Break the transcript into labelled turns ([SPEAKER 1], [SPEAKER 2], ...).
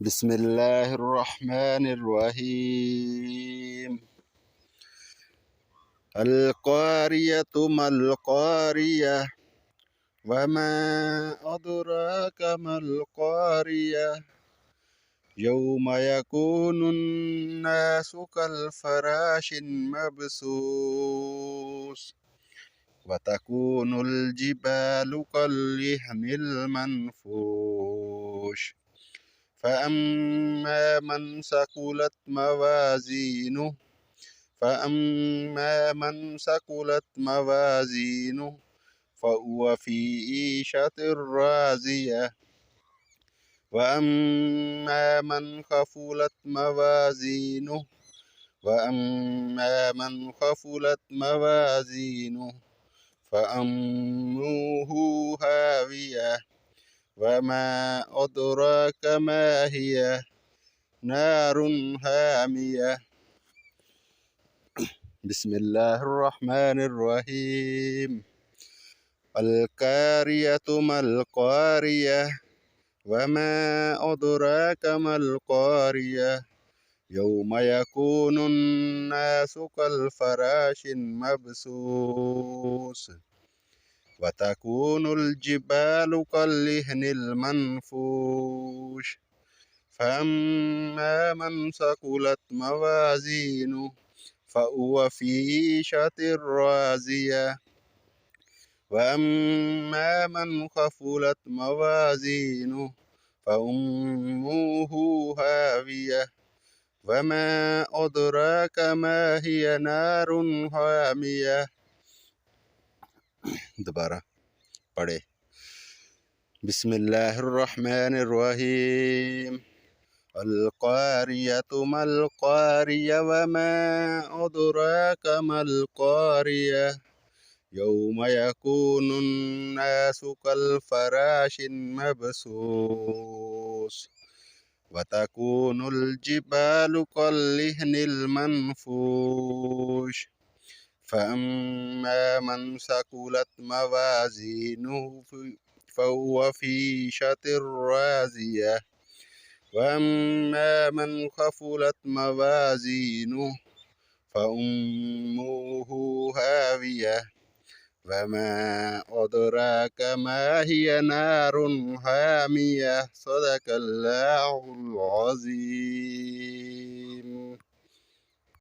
[SPEAKER 1] بسم الله الرحمن الرحيم. القارية ما القارية وما أدراك ما القارية يوم يكون الناس كالفراش المبثوث وتكون الجبال كالعهن المنفوش فأما من ثقلت موازينه فهو في عيشة راضية وأما من خفلت موازينه فأمه هاوية وما أدراك ما هي نار حامية. بسم الله الرحمن الرحيم. القارية ما القارية وما أدراك ما القارية يوم يكون الناس كالفراش المبثوث وتكون الجبال كالعهن المنفوش فأما من ثقلت موازينه فهو في عيشة راضية وأما من خفلت موازينه فأمه هاوية وما أدراك ما هي نار حامية. दोबारा पढ़े। بسم الله الرحمن الرحيم. القارية ما القارية وما أدراك ما القارية يوم يكون الناس كالفراش المبثوث وتكون الجبال كالعهن المنفوش فأما من ثقلت موازينه فهو في عيشة راضية وأما من خفلت موازينه فأمه هاوية وما أدراك ما هي نار حامية. صدق الله العظيم.